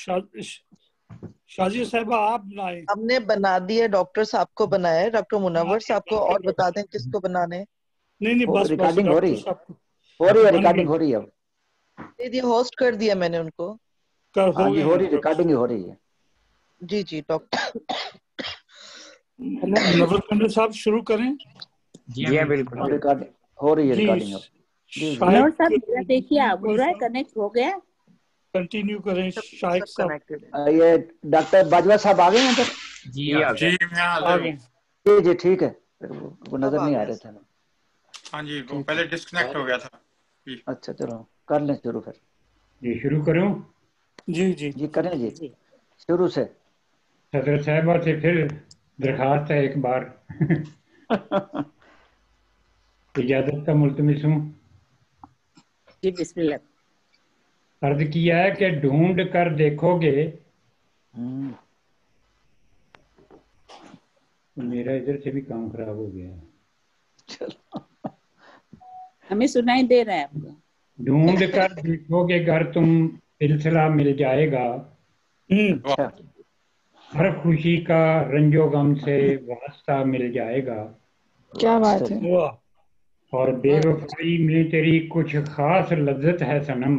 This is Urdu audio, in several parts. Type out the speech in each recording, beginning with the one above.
شازیہ صاحبہ آپ بنائیں. ہم نے بنا دیے، ڈاکٹر صاحب کو بنایا ہے، ڈاکٹر منور صاحب کو، اور بتا دیں کس کو بنانے. نہیں بس ریکارڈنگ ہو رہی ڈاکٹر صاحب کو ہو رہی ہے ریکارڈنگ ہو رہی ہے اب. دے دیا، ہوسٹ کر دیا میں نے ان کو. ہاں جی ہو رہی ریکارڈنگ ہی ہو رہی ہے. جی جی ڈاکٹر منور کنڈل صاحب شروع کریں. جی ہاں بالکل. ریکارڈنگ ہو رہی ہے جی ریکارڈنگ اب. منور صاحب میرا دیکھیے آپ ہو رہا ہے کنیکٹ ہو گیا. کنٹینیو کریں شائق صاحب. یہ ڈاکٹر باجوہ صاحب آ گئے ہیں ادھر؟ جی میں آ گئے. جی ٹھیک ہے، وہ نظر نہیں آ رہے تھے. ہاں جی وہ پہلے ڈسکنیکٹ ہو گیا تھا. اچھا چلو کر لیں شروع پھر. جی شروع کروں؟ جی جی جی کریں جی شروع سے. صدر صاحبہ سے پھر درخواست ہے ایک بار اجازت کا ملتمس ہوں. جی بسم اللہ. عرض کیا ہے کہ ڈھونڈ کر دیکھو گے. میرا ادھر سے بھی کام خراب ہو گیا ہے. ہمیں سنائی دے رہا ہے آپ کو. ڈھونڈ کر دیکھو گے گر تم سلسلہ مل جائے گا. ہر خوشی کا رنج و غم سے واسطہ مل جائے گا. کیا بات ہے. اور بے وفائی میں تیری کچھ خاص لذت ہے صنم.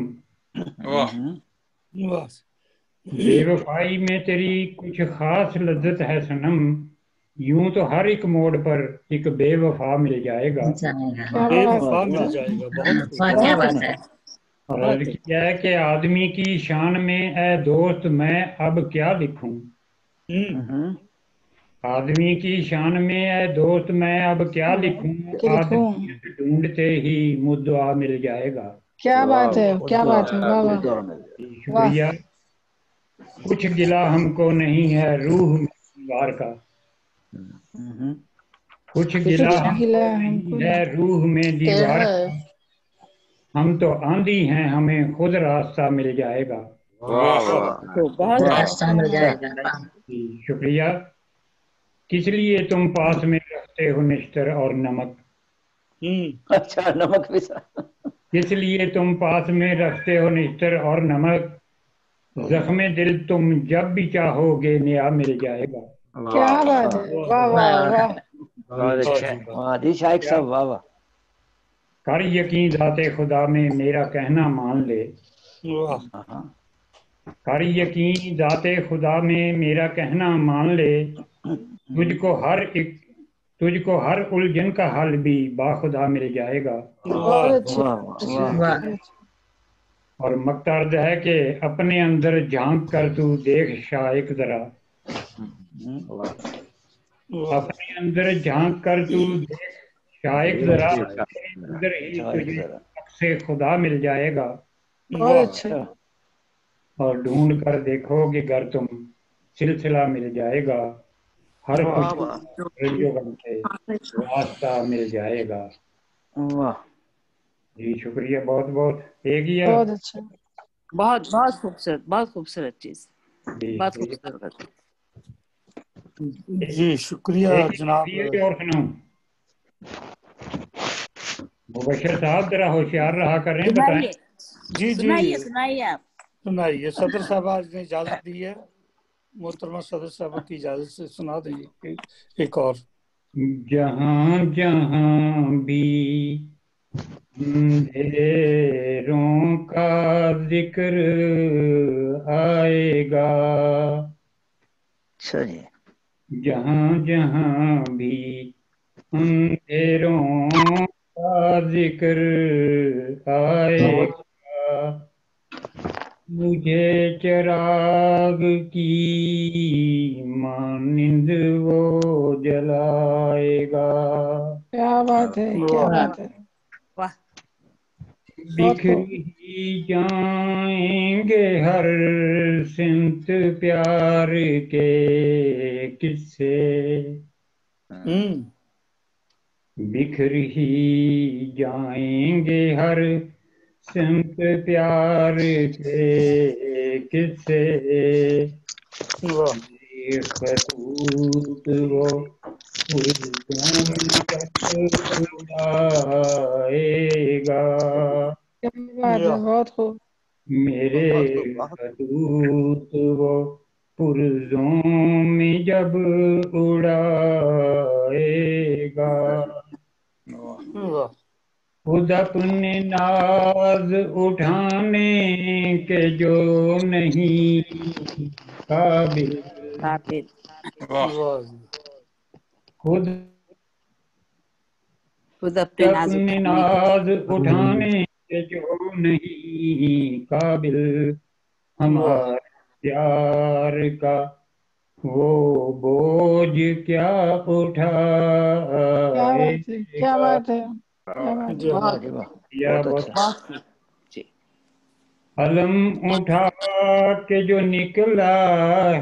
بے وفائی میں تیری کچھ خاص لذت ہے صنم. یوں تو ہر ایک موڑ پر ایک بے وفا مل جائے گا. بے وفا مل جائے گا. کیا بات ہے. اور عرض کیا ہے کہ آدمی کی شان میں اے دوست میں اب کیا لکھوں. آدمی کی شان میں اے دوست میں اب کیا لکھوں. آدمیت ڈھونڈتے ہی مدعا مل جائے گا. کیا بات ہے، کیا بات ہے. واہ واہ. شکریہ. کچھ گلا ہم کو نہیں ہے روح میں دیوار کا. کچھ گلا ہم کو نہیں ہے روح میں دیوار کا. ہم تو آندھی ہیں ہمیں خود راستہ مل جائے گا. راستہ مل جائے گا. شکریہ. کس لیے تم پاس میں رکھتے ہو نشتر اور نمک. اچھا نمک بھی کس لیے تم پاس میں رکھتے ہو نشتر اور نمک. زخم دل تم جب بھی چاہو گے نیا مل جائے گا. کیا بات ہے. واہ واہ واہ. واہ جی شائق صاحب واہ واہ. کر یقین ذات خدا میں میرا کہنا مان لے. کر یقین ذات خدا میں میرا کہنا مان لے. تجھ کو ہر الجھن کا حل بھی باخدا مل جائے گا. اور مقصد ہے کہ اپنے اندر جھانک کر تو دیکھ شائق ذرا. اپنے اندر جھانک کر تو دیکھ شائق ذرا. اندر ہی تجھے سے خدا مل جائے گا. اور ڈھونڈ کر دیکھو گے گر تم سلسلہ مل جائے گا. ہر خوشی سے واسطہ مل جائے گا. جی شکریہ بہت بہت. ایک ہی ہے. بہت اچھا. بہت بہت خوبصورت، بہت خوبصورت چیز، بہت خوبصورت. جی شکریہ جناب. اور سناؤں مبشر صاحب ذرا ہوشیار رہا کریں. بتائیں. جی جی سنائیے آپ. سنائیے. صدر صاحبہ نے اجازت دی ہے. محترمہ صدر صاحبہ کی اجازت سے سنا دیں ایک اور. جہاں جہاں بھی اندھیروں کا ذکر آئے گا. جہاں جہاں بھی اندھیروں کا ذکر آئے گا. مجھے چراغ کی مانند وہ جلائے گا. کیا بات ہے، کیا بات ہے. بکھری ہی جائیں گے ہر سمت پیار کے قصے. بکھر ہی جائیں گے ہر سمت پیار کے قصے. خطوط وہ کیا بات ہے. بہت خوب. میرے خطوط وہ پرزوں میں جب اڑائے گا، خود اپنے ناز اٹھانے کے جو نہیں قابل، خود اپنے ناز اٹھانے کے جو نہیں قابل، ہمارے پیار کا وہ بوجھ کیا اٹھائے کیا بات ہے علم اٹھا کے جو نکلا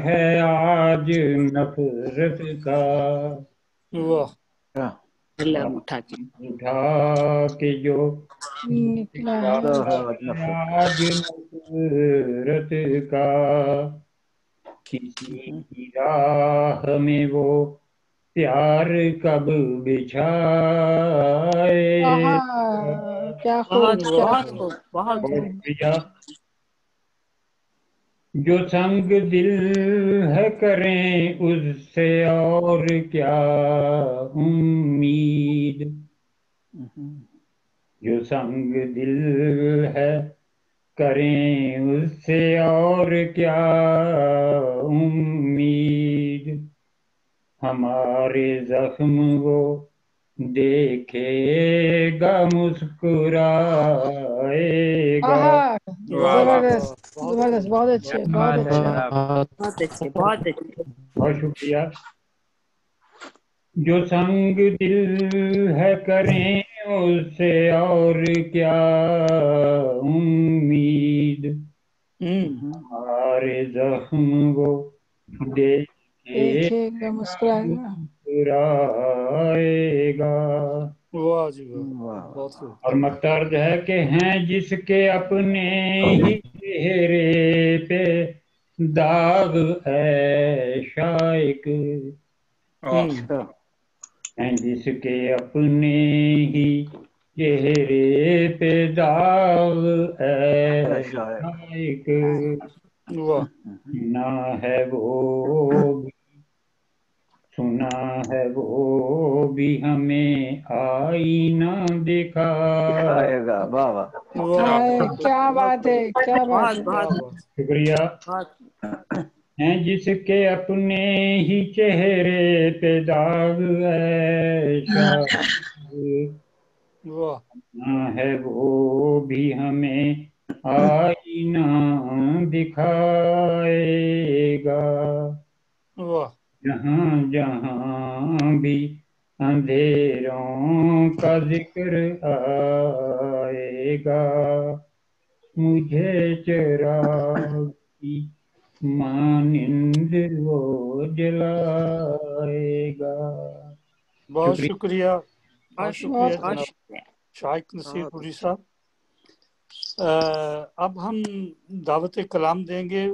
ہے آج نفرت کا، اٹھا کے جو نکلا آج نفرت کا، کسی کی راہ میں وہ پیار کب بچھائے، کیا خوب بہت جو سنگ دل ہے کریں اس سے اور کیا امید، جو سنگ دل ہے کریں اس سے اور کیا امید، ہمارے زخم وہ دیکھے گا مسکرائے گا۔ زبردست زبردست، بہت اچھے بہت اچھے بہت اچھے۔ بہت شکریہ۔ جو سنگ دل ہے کریں اس سے اور کیا امید، ہمارے زخم وہ دیکھے گا مسکرائے گا۔ اور مقصد ہے کہ ہیں جس کے اپنے ہی چہرے پہ داغ ہے شائق، ہیں جس کے اپنے ہی چہرے پہ داغ ہے شائق، نہ ہے وہ سنا ہے وہ بھی ہمیں آئینہ دکھائے گا۔ کیا بات ہے کیا بات ہے۔ شکریہ۔ ہیں جس کے اپنے ہی چہرے پہ داغ ہے نہ ہے وہ بھی ہمیں آئینہ دکھائے گا، جہاں جہاں بھی اندھیروں کا ذکر آئے گا، مجھے چراغ کی مانند وہ جلائے گا۔ بہت شکریہ، بہت شکریہ جناب شائق نصیر پوری صاحب۔ اب ہم دعوت کلام دیں گے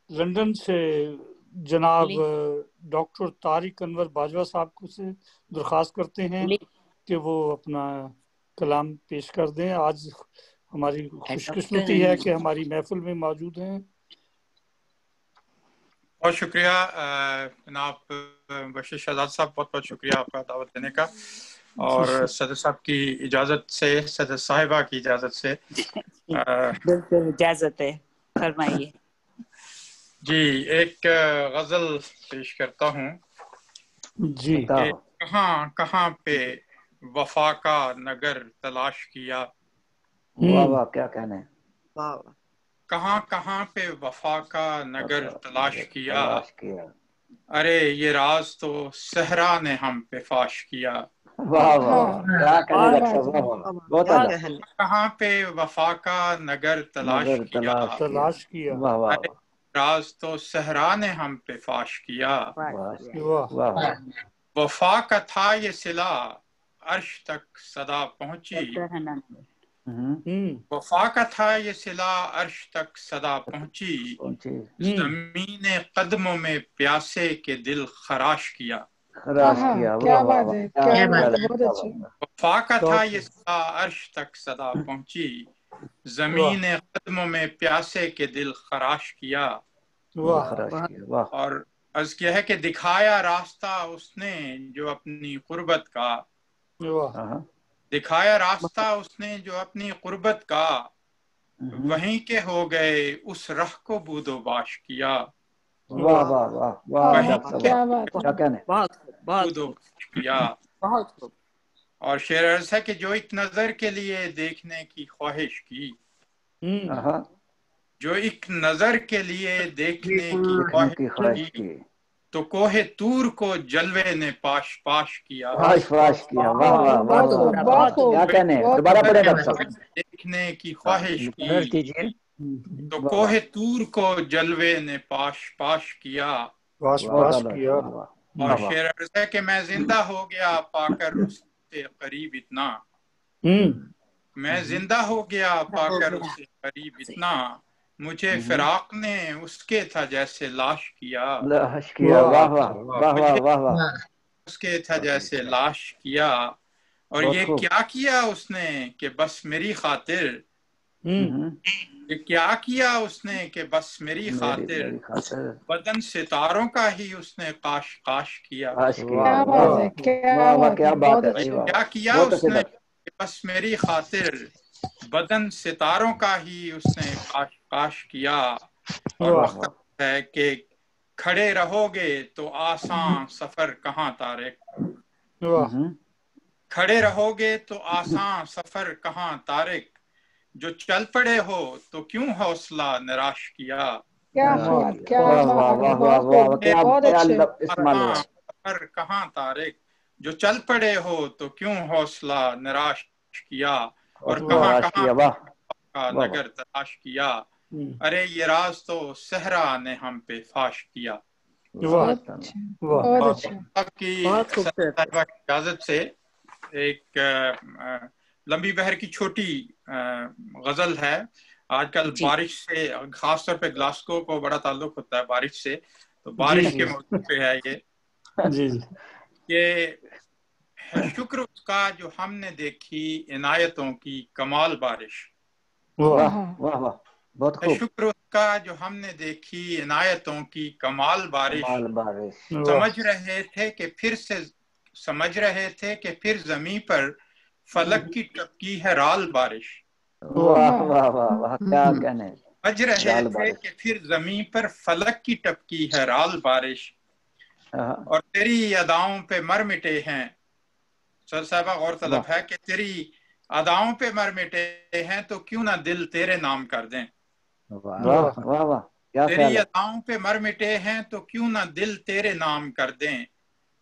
لندن سے جناب ڈاکٹر طارق انور باجوہ صاحب کو سے درخواست کرتے ہیں کہ وہ اپنا کلام پیش کر دیں۔ آج ہماری خوش قسمتی ہے کہ ہماری محفل میں موجود ہیں۔ بہت شکریہ جناب بشیر شہزاد صاحب، بہت بہت شکریہ آپ کا دعوت دینے کا، اور صدر صاحب کی اجازت سے، صدر صاحبہ کی اجازت سے بالکل اجازت ہے، فرمائیے۔ جی ایک غزل پیش کرتا ہوں جی۔ کہ کہاں کہاں پہ وفا کا نگر تلاش کیا، واہ واہ کیا کہنا ہے، کہاں کہاں پہ وفا کا نگر تلاش کیا، ارے یہ راز تو صحرا نے ہم پہ فاش کیا، واہ واہ کیا کہنے ڈاکٹر صاحب، بہت اعلیٰ، کہاں پہ وفا کا نگر تلاش کیا، واہ واہ راز تو صحرا نے ہم پہ فاش کیا، واہ، وفا کا تھا یہ صلہ عرش تک صدا پہنچی، وفا کا تھا یہ صلہ عرش تک صدا پہنچی، زمین قدموں میں پیاسے کے دل خراش کیا، کیا بات ہے کیا بات ہے، بہت اچھے۔ وفا کا تھا یہ صلہ عرش تک صدا پہنچی، زمین قدموں میں پیاسے کے دل خراش کیا. اور عرض کیا ہے کہ دکھایا راستہ اس نے جو اپنی قربت کا، دکھایا راستہ اس نے جو اپنی قربت کا، وہیں کے ہو گئے اس رہ کو بود و باش کیا. واہ واہ واہ واہ، کیا بات ہے، کیا کہنے. بود و باش کیا. اور شعر عرض ہے کہ جو ایک نظر کے لیے دیکھنے کی خواہش کی، جو ایک نظر کے لیے دیکھنے کی خواہش کی، تو کوہ طور کو جلوے نے پاش پاش کیا. پاش پاش کیا. واہ واہ واہ واہ، کیا کہنے. دوبارہ پڑھیں ڈاکٹر صاحب. دیکھنے کی خواہش کی تو کوہ طور کو جلوے نے پاش پاش کیا. اور شعر عرض ہے کہ میں زندہ ہو گیا پا کر اس سے قریب اتنا، میں زندہ ہو گیا پا کر اس سے قریب اتنا، مجھے فراق نے اس کے تھا جیسے لاش کیا. لاش کیا. واہ واہ واہ واہ واہ، اس کے تھا جیسے لاش کیا. اور یہ کیا کیا اس نے کہ بس میری خاطر، یہ کیا کیا اس نے کہ بس میری خاطر، بدن ستاروں کا ہی اس نے قاش قاش کیا. کیا بات ہے، کیا بات ہے. کیا کیا اس نے کہ بس میری خاطر، بدن ستاروں کا ہی اس نے قاش قاش کیا. اور وقت ہے کہ کھڑے رہو گے تو آسان سفر کہاں طارق، کھڑے رہو گے تو آسان سفر کہاں طارق، جو چل پڑے ہو تو کیوں حوصلہ نراش کیا. کیا بات، کیا بات، سفر کہاں طارق، جو چل پڑے ہو تو کیوں حوصلہ نراش کیا. اور کہاں کہاں کا نگر تلاش کیا، ارے یہ راز تو صحرا نے ہم پہ فاش کیا. آپ کی اجازت سے ایک لمبی بہر کی چھوٹی غزل ہے. آج کل بارش سے، خاص طور پہ گلاسکو کو بڑا تعلق ہوتا ہے بارش سے، تو بارش کے موضوع پہ ہے یہ. کہ شکر اس کا جو ہم نے دیکھی عنایتوں کی کمال بارش. واہ واہ واہ، بہت خوب. شکر اس کا جو ہم نے دیکھی عنایتوں کی کمال بارش. سمجھ رہے تھے کہ پھر زمین پر فلک کی ٹپکی ہے رال بارش. واہ واہ واہ، کیا کہنے. سمجھ رہے تھے کہ پھر زمین پر فلک کی ٹپکی ہے رال بارش. اور تیری اداؤں پہ مر مٹے ہیں، سر صاحبہ غور طلب ہے کہ تیری اداؤں پہ مر مٹے ہیں تو کیوں نہ دل تیرے نام کر دیں. واہ واہ واہ، تیری اداؤں پہ مر مٹے ہیں تو کیوں نہ دل تیرے نام کر دیں.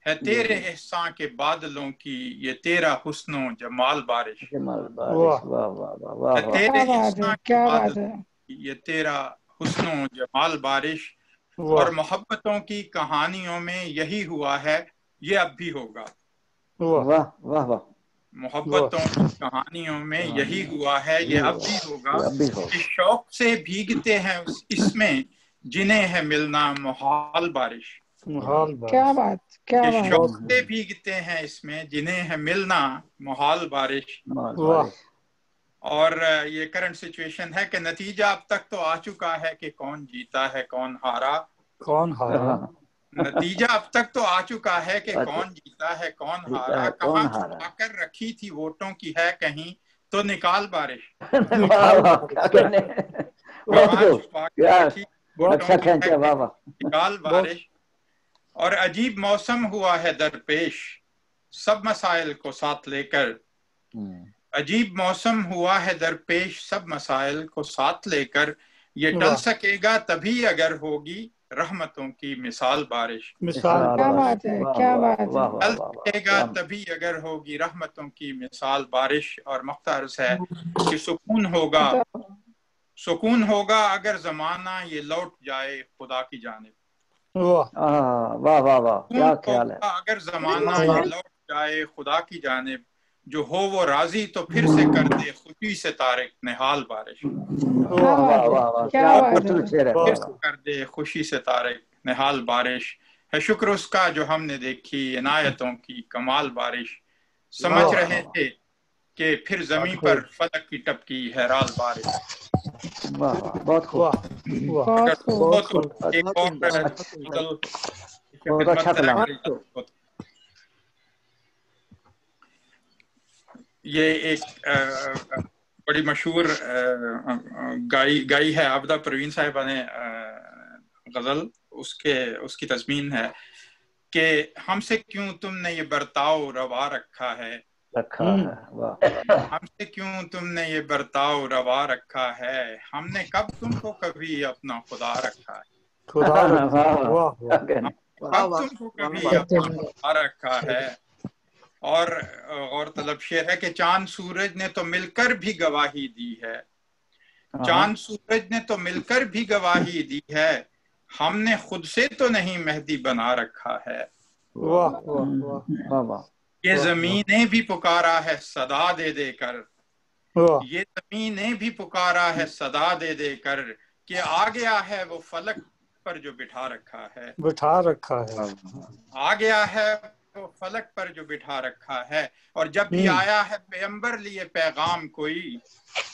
ہے تیرے احسان کے بادلوں کی یہ تیرا حسن و جمال بارش. ہے تیرے احسان کے بادلوں کی یہ تیرا حسن و جمال بارش. اور محبتوں کی کہانیوں میں یہی ہوا ہے، یہ اب بھی ہوگا. واہ واہ واہ، محبتوں کی کہانیوں میں یہی ہوا ہے، یہ اب بھی ہوگا. کہ شوق سے بھیگتے ہیں اس میں جنہیں ہے ملنا محال بارش. کیا بات، کیا بات. شوق سے بھیگتے ہیں اس میں جنہیں ہے ملنا محال بارش. اور یہ کرنٹ سچویشن ہے کہ نتیجہ اب تک تو آ چکا ہے کہ کون جیتا ہے کون ہارا. نتیجہ اب تک تو آ چکا ہے کہ کون جیتا ہے کون ہارا. کہاں چھپا کر رکھی تھی ووٹوں کی ہے کہیں تو نکال بارش. نکال بارش. اور عجیب موسم ہوا ہے درپیش سب مسائل کو ساتھ لے کر. عجیب موسم ہوا ہے درپیش سب مسائل کو ساتھ لے کر. یہ ٹل سکے گا تبھی اگر ہوگی رحمتوں کی مثال بارش. کیا بات ہے، کیا بات ہے. ٹل سکے گا تبھی اگر ہوگی رحمتوں کی مثال بارش. اور مختارز ہے کہ سکون ہوگا اگر زمانہ یہ لوٹ جائے خدا کی جانب. واہ واہ واہ، کیا خیال ہے. اگر زمانہ یہ لوٹ جائے خدا کی جانب، جو ہو وہ راضی تو پھر سے کر دے خوشی سے طارق نہال بارش. پھر سے کر دے خوشی سے طارق نہال بارش. ہے شکر اس کا جو ہم نے دیکھی عنایتوں کی کمال بارش. سمجھ رہے تھے کہ پھر زمین پر فلک کی ٹپکی حیران بارش. بہت خوب. اگر ہو تو ایک اور بہت اچھا کلام. یہ ایک بڑی مشہور گائی ہے عابدہ پروین صاحبہ نے غزل. اس کی تضمین ہے کہ ہم سے کیوں تم نے یہ برتاؤ روا رکھا ہے. ہم سے کیوں تم نے یہ برتاؤ روا رکھا ہے. ہم نے کب تم کو کبھی اپنا خدا رکھا ہے. کب تم کو کبھی اپنا خدا رکھا ہے. اور غور طلب شعر ہے کہ چاند سورج نے تو مل کر بھی گواہی دی ہے. چاند سورج نے تو مل کر بھی گواہی دی ہے. ہم نے خود سے تو نہیں مہدی بنا رکھا ہے. یہ زمین نے بھی پکارا ہے صدا دے دے کر. یہ زمین نے بھی پکارا ہے صدا دے دے کر کہ آ گیا ہے وہ فلک پر جو بٹھا رکھا ہے. آ گیا ہے وہ فلک پر جو بٹھا رکھا ہے. اور جب بھی آیا ہے پیغمبر لیے پیغام کوئی,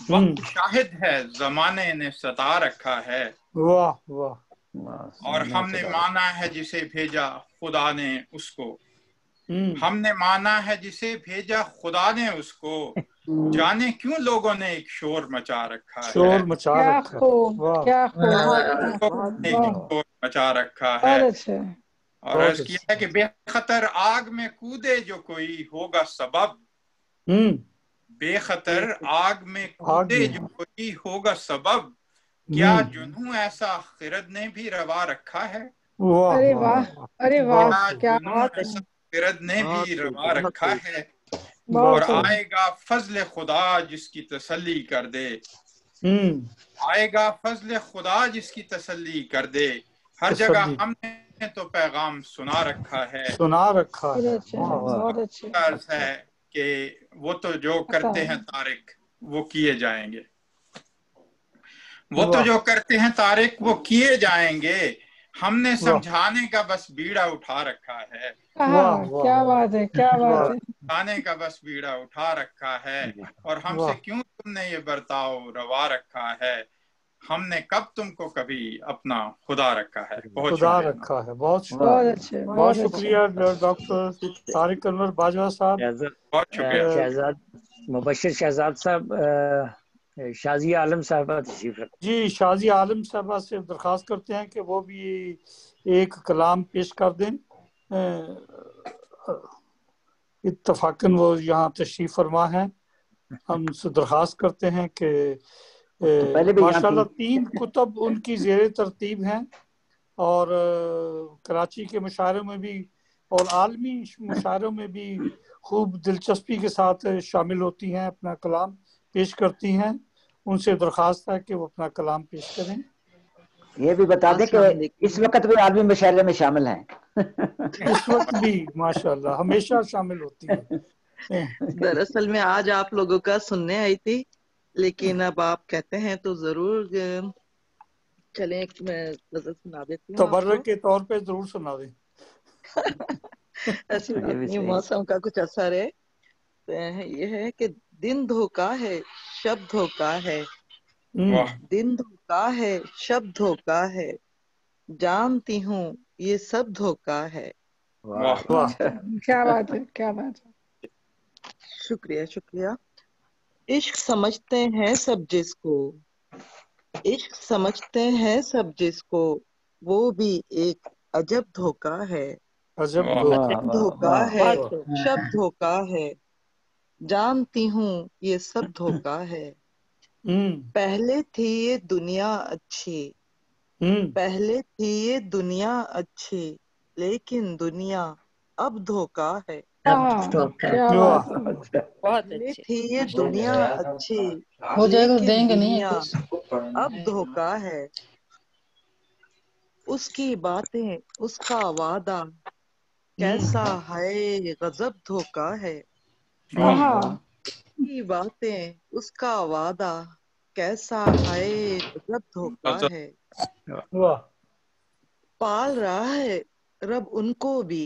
وقت شاہد ہے زمانے نے ستا رکھا ہے. اور ہم نے مانا ہے جسے بھیجا خدا نے اس کو. ہم نے مانا ہے جسے بھیجا خدا نے اس کو. جانے کیوں لوگوں نے ایک شور مچا رکھا ہے. شور مچا رکھا ہے. اور عرض کیا ہے کہ بے خطر آگ میں کودے جو کوئی ہوگا سبب. بے خطر آگ میں کودے جو کوئی ہوگا سبب. کیا جنوں ایسا خرد نے بھی روا رکھا ہے. ارے واہ, ارے واہ, کیا بات ہے. خرد نے بھی روا رکھا ہے. اور آئے گا فضل خدا جس کی تسلی کر دے. آئے گا فضل خدا جس کی تسلی کر دے. ہر جگہ ہم نے تو پیغام سنا رکھا ہے. عرض ہے کہ وہ تو جو کرتے ہیں طارق وہ کیے جائیں گے. وہ تو جو کرتے ہیں طارق وہ کیے جائیں گے. ہم نے سمجھانے کا بس بیڑا اٹھا رکھا ہے. کیا بات ہے, کیا بات ہے. سمجھانے کا بس بیڑا اٹھا رکھا ہے. اور ہم سے کیوں تم نے یہ برتاؤ روا رکھا ہے. ہم نے کب تم کو کبھی اپنا خدا رکھا ہے. بہت شکریہ. بہت شکریہ ڈاکٹر طارق انور باجوہ صاحب. بہت شکریہ. شہزاد مبشر شہزاد صاحب, شازیہ عالم صاحبہ تشریف رکھتے ہیں. جی, شازیہ عالم صاحبہ سے درخواست کرتے ہیں کہ وہ بھی ایک کلام پیش کر دیں. اتفاقاً وہ یہاں تشریف فرما ہیں. ہم سے درخواست کرتے ہیں کہ ماشاءاللہ 3 کتب ان کی زیر ترتیب ہیں اور کراچی کے مشاعروں میں بھی اور عالمی مشاعروں میں بھی خوب دلچسپی کے ساتھ شامل ہوتی ہیں, اپنا کلام پیش کرتی ہیں. ان سے درخواست ہے کہ وہ اپنا کلام پیش کریں. یہ بھی بتا دیں کہ اس وقت بھی عالمی مشاعرے میں شامل ہیں. اس وقت بھی ماشاءاللہ ہمیشہ شامل ہوتی ہیں. دراصل میں آج آپ لوگوں کا سننے آئی تھی, لیکن اب آپ کہتے ہیں تو ضرور چلیں میں غزل سنا دیتی ہوں. تبرک کے طور پہ ضرور سنا دیں. ایسی بات نہیں, موسم کا کچھ اثر ہے. یہ ہے کہ دن دھوکا ہے شب دھوکا ہے. دن دھوکا ہے شب دھوکا ہے. جانتی ہوں یہ سب دھوکا ہے. کیا بات ہے, کیا بات ہے. شکریہ شکریہ. عشق سمجھتے ہیں سب جس کو, عشق سمجھتے ہیں سب جس کو, وہ بھی ایک عجب دھوکا ہے. عجب دھوکا ہے شب دھوکا ہے. جانتی ہوں یہ سب دھوکا ہے. پہلے تھی یہ دنیا اچھی, پہلے تھی یہ دنیا اچھی, لیکن دنیا اب دھوکا ہے. پہلے تھی یہ دنیا اچھی لیکن دنیا اب دھوکا ہے. اس کی باتیں اس کا وعدہ کیسا ہے غضب دھوکا ہے. اس کی باتیں اس کا وعدہ کیسا ہے غضب دھوکا ہے. پال رہا ہے رب ان کو بھی,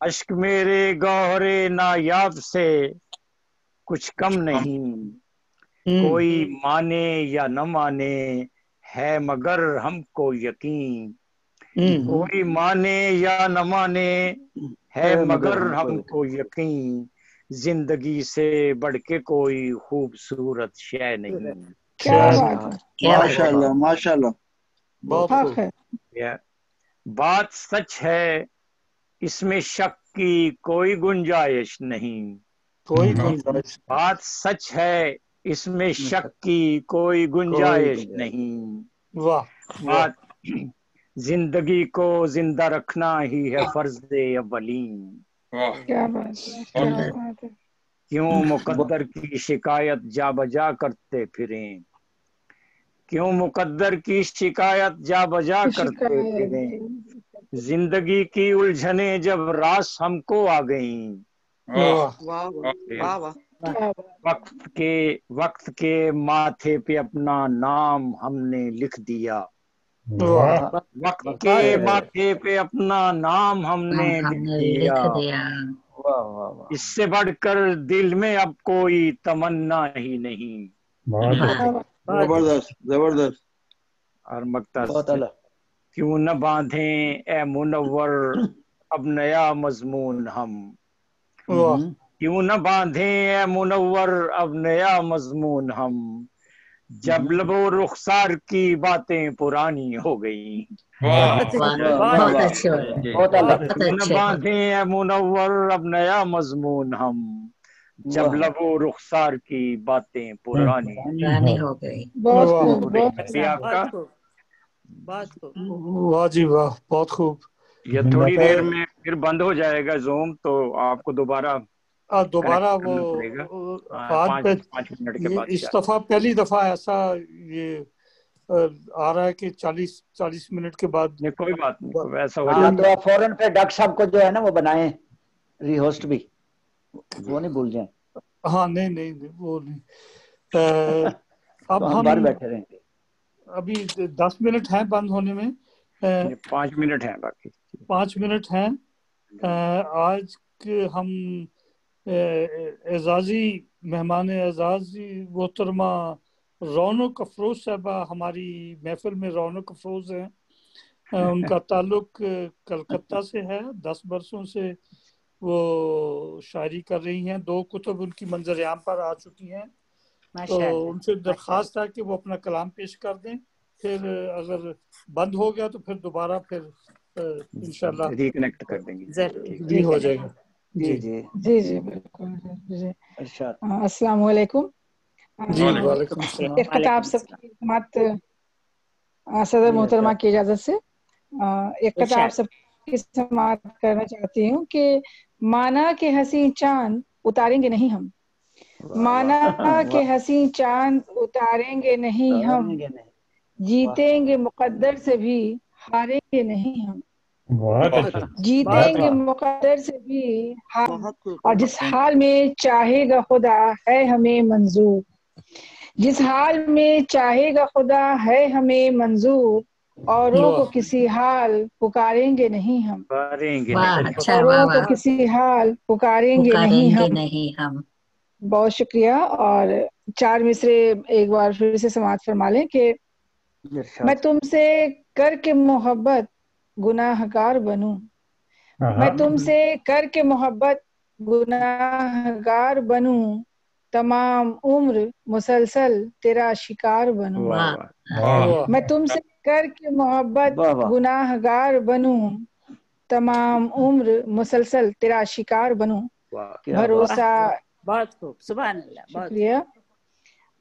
اشک میرے گوہرے نایاب سے کچھ کم نہیں، کوئی مانے یا نہ مانے ہے مگر ہم کو یقین، کوئی مانے یا نہ مانے ہے مگر ہم کو یقین، زندگی سے بڑھ کے کوئی خوبصورت شے نہیں۔ کیا بات ہے، ماشاء اللہ ماشاء اللہ، بہت حق ہے۔ بات سچ ہے اس میں شک کی کوئی گنجائش نہیں، کوئی گنجائش بات سچ ہے اس میں شک کی کوئی گنجائش نہیں، واہ بات زندگی کو زندہ رکھنا ہی ہے فرض اولین، کیا بات ہے، کیا بات ہے۔ کیوں مقدر کی شکایت جا بجا کرتے پھریں، کیوں مقدر کی شکایت جا بجا کرتے پھریں، زندگی کی الجھنیں جب راس ہم کو آ گئیں، وقت کے ماتھے پہ اپنا نام ہم نے لکھ دیا، وقت کے ماتھے پہ اپنا نام ہم نے لکھ دیا، اس سے بڑھ کر دل میں اب کوئی تمنا ہی نہیں۔ زبردست زبردست۔ اور مقطع کیوں نہ باندھیں اے منور اب نیا مضمون ہم، کیوں نہ باندھیں اے منور اب نیا مضمون ہم، جب لب و رخسار کی باتیں پرانی ہو گئی، کیوں نہ باندھیں اے منور اب نیا مضمون ہم، جب لب و رخسار کی باتیں پرانی ہو گئی۔ واہ جی واہ، بہت خوب۔ یہ تھوڑی دیر میں پھر بند ہو جائے گا زوم، تو آپ کو دوبارہ وہ پانچ منٹ کے بعد اس دفعہ پہلی دفعہ ایسا یہ آ رہا ہے کہ 40 منٹ کے بعد کوئی بات نہیں، ایسا ہو جائے تو فوراً پہ ڈاکٹر صاحب کو جو ہے نا وہ بنائیں ری ہوسٹ بھی، وہ نہیں بھول جائیں۔ ہاں نہیں وہ نہیں، اب ہم باہر بیٹھے رہیں گے، ابھی 10 منٹ ہیں بند ہونے میں، 5 منٹ ہیں، باقی 5 منٹ ہیں۔ آج ہم اعزازی مہمان اعزازی محترمہ رونق افروز صاحبہ ہماری محفل میں رونق افروز ہیں، ان کا تعلق کلکتہ سے ہے، 10 برسوں سے وہ شاعری کر رہی ہیں، 2 کتب ان کی منظر عام پر آ چکی ہیں، تو ان سے درخواست ہے کہ وہ اپنا کلام پیش کر دیں، پھر اگر بند ہو گیا تو پھر دوبارہ پھر انشاءاللہ ریکنیکٹ کر دیں گے، جی ہو جائے گا۔ جی جی جی جی بالکل جی۔ السلام علیکم جی، وعلیکم السلام۔ اختتام سب کی خدمت صدر محترمہ کی اجازت سے اختتام سب کی سماعت کرنا چاہتی ہوں کہ مانا کہ حسین چاند اتاریں گے نہیں ہم، مانا کہ حسین چاند اتاریں گے نہیں ہم، جیتیں گے مقدر سے بھی ہاریں گے نہیں ہم، جیتیں گے مقدر سے بھی اور جس حال میں چاہے گا خدا ہے ہمیں منظور، جس حال میں چاہے گا خدا ہے ہمیں منظور، اوروں کو کسی حال پکاریں گے نہیں ہم، اوروں کو کسی حال پکاریں گے نہیں ہم۔ بہت شکریہ، اور 4 مصرے ایک بار پھر سے سماعت فرما لیں کہ میں تم سے کر کے محبت گناہ گار بنوں، میں تم سے کر کے محبت گناہ گار بنوں، تمام عمر مسلسل تیرا شکار بنوں، میں تم سے کر کے محبت گناہ گار بنوں، تمام عمر مسلسل تیرا شکار بنوں، بھروسہ بہت خوب، سبحان اللہ، شکریہ،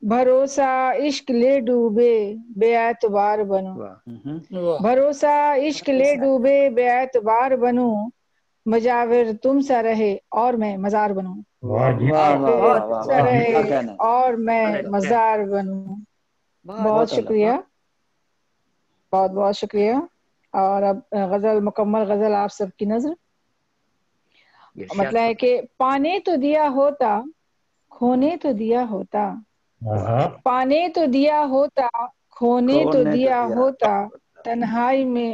بھروسہ عشق لے ڈوبے بے اعتبار بنوں، بھروسہ عشق لے ڈوبے بے اعتبار بنوں، مجاور تم سا رہے اور میں مزار بنوں، تم سا رہے اور میں مزار بنوں۔ بہت شکریہ، بہت بہت شکریہ۔ اور اب غزل مکمل غزل آپ سب کی نظر، مطلب ہے کہ پانے تو دیا ہوتا کھونے تو دیا ہوتا، پانے تو دیا ہوتا کھونے تو دیا ہوتا، تنہائی میں